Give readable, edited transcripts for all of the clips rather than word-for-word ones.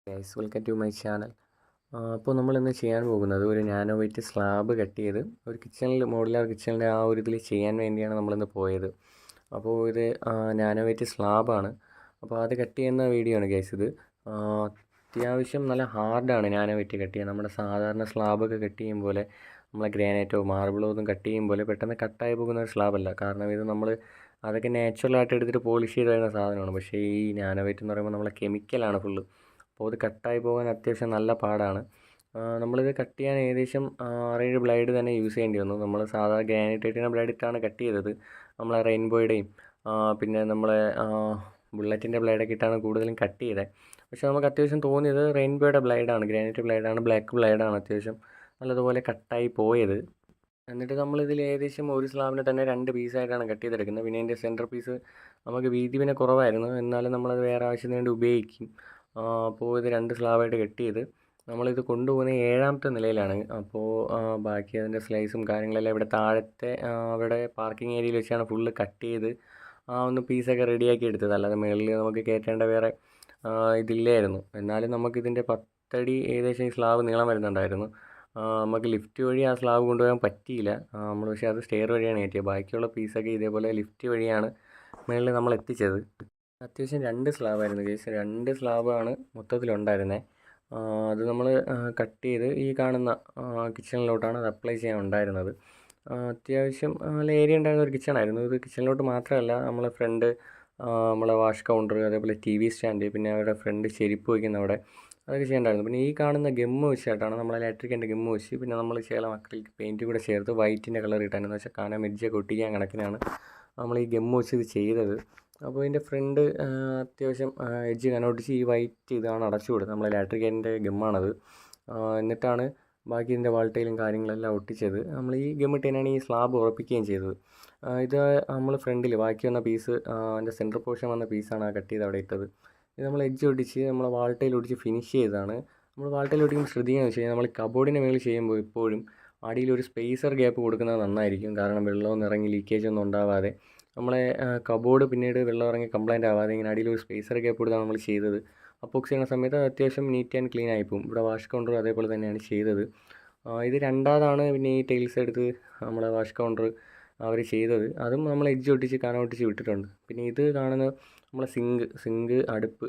Guys, welcome to my channel. അപ്പോൾ നമ്മളിന്ന് ചെയ്യാൻ പോകുന്നത് ഒരു നാനോ വെയിറ്റ് സ്ലാബ് കട്ട് ചെയ്ത് ഒരു കിച്ചണിൽ മോഡുലാർ കിച്ചണിൻ്റെ ആ ഒരു ഇതിൽ ചെയ്യാൻ വേണ്ടിയാണ് നമ്മളിന്ന് പോയത്. അപ്പോൾ ഇത് നാനോ വെയിറ്റ് സ്ലാബാണ്. അപ്പോൾ അത് കട്ട് ചെയ്യുന്ന വീഡിയോ ആണ് ഗൈസ് ഇത്. അത്യാവശ്യം നല്ല ഹാർഡാണ് നാനോ വെയിറ്റ് കട്ട് ചെയ്യാൻ. നമ്മുടെ സാധാരണ സ്ലാബൊക്കെ കട്ട് ചെയ്യും പോലെ നമ്മളെ ഗ്രാനൈറ്റോ മാർബിളോ ഒന്നും കട്ട് ചെയ്യും പോലെ പെട്ടെന്ന് കട്ടായി പോകുന്ന ഒരു സ്ലാബല്ല. കാരണം ഇത് നമ്മൾ അതൊക്കെ നാച്ചുറലായിട്ട് എടുത്തിട്ട് പോളിഷ് ചെയ്ത് വരുന്ന സാധനമാണ്. പക്ഷേ ഈ നാനോ വെയിറ്റ് എന്ന് പറയുമ്പോൾ നമ്മളെ കെമിക്കലാണ് ഫുള്ള്. അപ്പോൾ ഇത് കട്ടായി പോകാൻ അത്യാവശ്യം നല്ല പാടാണ്. നമ്മളിത് കട്ട് ചെയ്യാൻ ഏകദേശം 6-7 ബ്ലേഡ് തന്നെ യൂസ് ചെയ്യേണ്ടി വന്നു. നമ്മൾ സാധാരണ ഗ്രാനൈറ്റ് ബ്ലേഡിട്ടാണ് കട്ട് ചെയ്തത്. നമ്മളെ റെയിൻബോയുടെയും പിന്നെ നമ്മളെ ബുള്ളറ്റിൻ്റെ ബ്ലേഡൊക്കെ ഇട്ടാണ് കൂടുതലും കട്ട് ചെയ്തത്. പക്ഷേ നമുക്ക് അത്യാവശ്യം തോന്നിയത് റെയിൻബോയുടെ ബ്ലേഡാണ്, ഗ്രാനൈറ്റ് ബ്ലേഡാണ്, ബ്ലാക്ക് ബ്ലേഡാണ് അത്യാവശ്യം നല്ലതുപോലെ കട്ടായി പോയത്. എന്നിട്ട് നമ്മളിതിൽ ഏകദേശം ഒരു സ്ലാബിനെ തന്നെ 2 പീസായിട്ടാണ് കട്ട് ചെയ്തെടുക്കുന്നത്. പിന്നെ അതിൻ്റെ സെൻറ്റർ പീസ് നമുക്ക് വീതി പിന്നെ കുറവായിരുന്നു, എന്നാലും നമ്മളത് വേറെ ആവശ്യത്തിന് വേണ്ടി ഉപയോഗിക്കും. അപ്പോൾ ഇത് 2 സ്ലാബായിട്ട് കട്ട് ചെയ്ത് നമ്മളിത് കൊണ്ടുപോകുന്നത് 7ാമത്തെ നിലയിലാണ്. അപ്പോൾ ബാക്കി അതിൻ്റെ സ്ലൈസും കാര്യങ്ങളെല്ലാം ഇവിടെ താഴത്തെ അവിടെ പാർക്കിംഗ് ഏരിയയിൽ വെച്ചാണ് ഫുള്ള് കട്ട് ചെയ്ത് ഒന്ന് പീസൊക്കെ റെഡിയാക്കി എടുത്തത്. അല്ലാതെ മുകളിൽ നമുക്ക് കയറ്റേണ്ട വേറെ ഇതില്ലായിരുന്നു. എന്നാലും നമുക്കിതിൻ്റെ 10 അടി ഏകദേശം ഈ സ്ലാബ് നീളം വരുന്നുണ്ടായിരുന്നു. നമുക്ക് ലിഫ്റ്റ് വഴി ആ സ്ലാബ് കൊണ്ടുപോകാൻ പറ്റിയില്ല. നമ്മൾ പക്ഷേ അത് സ്റ്റെയർ വഴിയാണ് കയറ്റിയത്. ബാക്കിയുള്ള പീസൊക്കെ ഇതേപോലെ ലിഫ്റ്റ് വഴിയാണ് മുകളിൽ നമ്മൾ എത്തിച്ചത്. അത്യാവശ്യം 2 സ്ലാബായിരുന്നു കേസ്. 2 സ്ലാബാണ് മൊത്തത്തിലുണ്ടായിരുന്നത്. അത് നമ്മൾ കട്ട് ചെയ്ത് ഈ കാണുന്ന കിച്ചണിലോട്ടാണ് അത് അപ്ലൈ ചെയ്യാൻ ഉണ്ടായിരുന്നത്. അത്യാവശ്യം നല്ല ഏരിയ ഉണ്ടായിരുന്ന ഒരു കിച്ചണായിരുന്നു ഇത്. കിച്ചണിലോട്ട് മാത്രമല്ല, നമ്മളെ ഫ്രണ്ട് നമ്മളെ വാഷ് കൗണ്ടർ, അതേപോലെ TV സ്റ്റാൻഡ്, പിന്നെ അവരുടെ ഫ്രണ്ട് ചെരുപ്പ് വയ്ക്കുന്ന അവിടെ അതൊക്കെ ചെയ്യേണ്ടായിരുന്നു. പിന്നെ ഈ കാണുന്ന ഗമ്മ് വെച്ചിട്ടാണ് നമ്മൾ ഇലക്ട്രിക്കിൻ്റെ ഗമ്മ് വെച്ച് പിന്നെ നമ്മൾ ശേലം അക്രിലിക് പെയിൻറ്റ് കൂടെ ചേർത്ത് വൈറ്റിൻ്റെ കളർ ഇട്ടാനെന്ന് വെച്ചാൽ കാണാൻ എഡ്ജൊക്കെ ഒട്ടിക്കാൻ കണക്കിനാണ് നമ്മൾ ഈ ഗമ്മ് വെച്ച് ഇത് ചെയ്തത്. അപ്പോൾ ഇതിൻ്റെ ഫ്രണ്ട് അത്യാവശ്യം എഡ്ജ് കനോട്ടിച്ച് ഈ വൈറ്റ് ഇതാണ് അടച്ചു കൊടുത്തത്. നമ്മൾ ഇലക്ട്രിക്കിൻ്റെ ഗമ്മാണത്. എന്നിട്ടാണ് ബാക്കി ഇതിൻ്റെ വാൾട്ടയിലും കാര്യങ്ങളെല്ലാം ഒട്ടിച്ചത്. നമ്മൾ ഈ ഗമ്മിട്ട് തന്നെയാണ് ഈ സ്ലാബ് ഉറപ്പിക്കുകയും ചെയ്തത്. ഇത് നമ്മൾ ഫ്രണ്ടിൽ ബാക്കി വന്ന പീസ് അതിൻ്റെ സെൻറ്റർ പോർഷൻ വന്ന പീസാണ് ആ കട്ട് ചെയ്ത് അവിടെ ഇട്ടത്. ഇത് നമ്മൾ എഡ്ജ് ഒട്ടിച്ച് നമ്മൾ വാൾട്ടയിൽ ഒട്ടിച്ച് ഫിനിഷ് ചെയ്തതാണ്. നമ്മൾ വാൾട്ടയിൽ ഒട്ടിക്കുമ്പോൾ ശ്രദ്ധിക്കുകയെന്ന് വെച്ച് കഴിഞ്ഞാൽ നമ്മൾ കബോർഡിൻ്റെ മേളിൽ ചെയ്യുമ്പോൾ എപ്പോഴും അടിയിലൊരു സ്പേസർ ഗ്യാപ്പ് കൊടുക്കുന്നത് നന്നായിരിക്കും. കാരണം വെള്ളമൊന്നും ഇറങ്ങി ലീക്കേജ് ഒന്നും ഉണ്ടാവാതെ നമ്മളെ കബോർഡ് പിന്നീട് വെള്ളം ഇറങ്ങി കംപ്ലൈൻറ്റ് ആവാതെ ഇങ്ങനെ അടിയിലൊരു സ്പേസർ ഗ്യാപ്പ് കൊടുത്താണ് നമ്മൾ ചെയ്തത്. അപ്പോക്സി ചെയ്യുന്ന സമയത്ത് അത്യാവശ്യം നീറ്റ് ആൻഡ് ക്ലീൻ ആയിപ്പോവും. ഇവിടെ വാഷ് കൗണ്ടർ അതേപോലെ തന്നെയാണ് ചെയ്തത്. ഇത് രണ്ടാമതാണ് പിന്നെ ഈ ടൈൽസ് എടുത്ത് നമ്മളെ വാഷ് കൗണ്ടർ അവർ ചെയ്തത്. അതും നമ്മൾ എഡ്ജ് ഒട്ടിച്ച് കനൊട്ടിച്ച് വിട്ടിട്ടുണ്ട്. പിന്നെ ഇത് കാണുന്ന നമ്മളെ സിങ്ക് അടുപ്പ്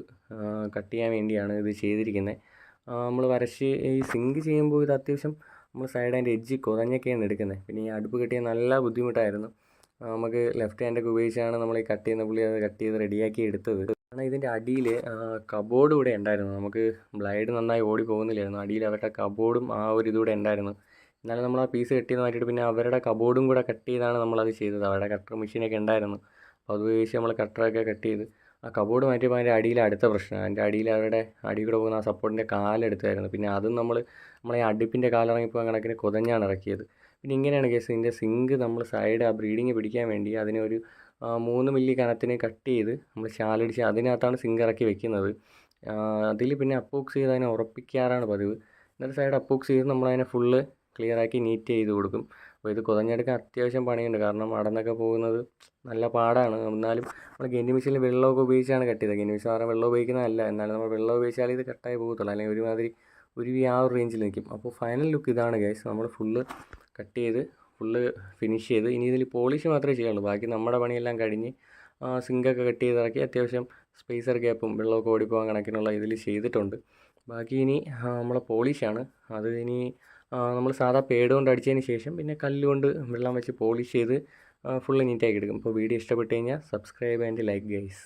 കട്ട് ചെയ്യാൻ വേണ്ടിയാണ് ഇത് ചെയ്തിരിക്കുന്നത്. നമ്മൾ വരച്ച് ഈ സിങ്ക് ചെയ്യുമ്പോൾ ഇത് അത്യാവശ്യം നമ്മൾ സൈഡ് ആൻഡ് എഡ്ജ് കുതഞ്ഞൊക്കെയാണ് എടുക്കുന്നത്. പിന്നെ ഈ അടുപ്പ് കട്ട് ചെയ്യാൻ നല്ല ബുദ്ധിമുട്ടായിരുന്നു. നമുക്ക് ലെഫ്റ്റ് ഹാൻഡൊക്കെ ഉപയോഗിച്ചാണ് നമ്മൾ ഈ കട്ട് ചെയ്യുന്ന പുള്ളി അത് കട്ട് ചെയ്ത് റെഡിയാക്കി എടുത്തത്. കാരണം ഇതിൻ്റെ അടിയിൽ കബോർഡ് കൂടെ ഉണ്ടായിരുന്നു. നമുക്ക് ബ്ലേഡ് നന്നായി ഓടി പോകുന്നില്ലായിരുന്നു. അടിയിൽ അവരുടെ കബോർഡും ആ ഒരു ഇതുകൂടെ ഉണ്ടായിരുന്നു. എന്നാലും നമ്മൾ ആ പീസ് കട്ട് ചെയ്ത് മാറ്റിയിട്ട് പിന്നെ അവരുടെ കബോർഡും കൂടെ കട്ട് ചെയ്താണ് നമ്മളത് ചെയ്തത്. അവരുടെ കട്ടർ മെഷീനൊക്കെ ഉണ്ടായിരുന്നു. അപ്പോൾ അത് ഉപയോഗിച്ച് നമ്മൾ കട്ടറൊക്കെ കട്ട് ചെയ്ത് ആ കബോർഡ് മാറ്റിയപ്പോൾ അതിൻ്റെ അടിയിൽ അടുത്ത പ്രശ്നം, അതിൻ്റെ അടിയിൽ അവരുടെ അടി കൂടെ പോകുന്ന ആ സപ്പോർട്ടിൻ്റെ കാലെടുത്തായിരുന്നു. പിന്നെ അതും നമ്മളെ അടുപ്പിൻ്റെ കാലിറങ്ങിപ്പോൾ കണക്കിന് കുതഞ്ഞാണ് ഇറക്കിയത്. പിന്നെ ഇങ്ങനെയാണ് കേസ്. ഇതിൻ്റെ സിങ്ക് നമ്മൾ സൈഡ് ആ ബ്രീഡിങ് പിടിക്കാൻ വേണ്ടി അതിനെ ഒരു 3 മില്ലി കനത്തിന് കട്ട് ചെയ്ത് നമ്മൾ ശാലടിച്ച് അതിനകത്താണ് സിങ്ക് ഇറക്കി വെക്കുന്നത്. അതിൽ പിന്നെ അപ്പോക്സ് ചെയ്ത് അതിനെ ഉറപ്പിക്കാറാണ് പതിവ്. എന്നിട്ട് സൈഡ് അപ്പോക്സ് ചെയ്ത് നമ്മളതിനെ ഫുള്ള് ക്ലിയറാക്കി നീറ്റ് ചെയ്ത് കൊടുക്കും. അപ്പോൾ ഇത് കുതഞ്ഞെടുക്കാൻ അത്യാവശ്യം പണിയുണ്ട്. കാരണം അടന്നൊക്കെ പോകുന്നത് നല്ല പാടാണ്. എന്നാലും നമ്മൾ ഗെന്നി മെഷീനിൽ വെള്ളമൊക്കെ ഉപയോഗിച്ചാണ് കട്ട് ചെയ്തത്. ഗെന്നി മെഷീൻ പറഞ്ഞാൽ വെള്ളം ഉപയോഗിക്കുന്നതല്ല, എന്നാലും നമ്മൾ വെള്ളം ഉപയോഗിച്ചാൽ ഇത് കട്ടായി പോകത്തുള്ളൂ. അല്ലെങ്കിൽ ഒരുമാതിരി ആ ഒരു റേഞ്ചിൽ നിൽക്കും. അപ്പോൾ ഫൈനൽ ലുക്ക് ഇതാണ് ഗൈസ്. നമ്മൾ ഫുള്ള് കട്ട് ചെയ്ത് ഫുള്ള് ഫിനിഷ് ചെയ്ത് ഇനി ഇതിൽ പോളിഷ് മാത്രമേ ചെയ്യുള്ളൂ. ബാക്കി നമ്മുടെ പണിയെല്ലാം കഴിഞ്ഞ് സിങ്കൊക്കെ കട്ട് ചെയ്ത് ഇറക്കി അത്യാവശ്യം സ്പേസർ ഗ്യാപ്പും വെള്ളമൊക്കെ ഓടിപ്പോകാൻ കണക്കിനുള്ള ഇതിൽ ചെയ്തിട്ടുണ്ട്. ബാക്കി ഇനി നമ്മളെ പോളിഷാണ്. അത് ഇനി നമ്മൾ സാധാ പേഡ് കൊണ്ട് അടിച്ചതിന് ശേഷം പിന്നെ കല്ലുകൊണ്ട് വെള്ളം വെച്ച് പോളിഷ് ചെയ്ത് ഫുള്ള് നീറ്റാക്കി എടുക്കും. അപ്പോൾ വീഡിയോ ഇഷ്ടപ്പെട്ട് കഴിഞ്ഞാൽ സബ്സ്ക്രൈബ് ആൻഡ് ലൈക്ക് ഗൈസ്.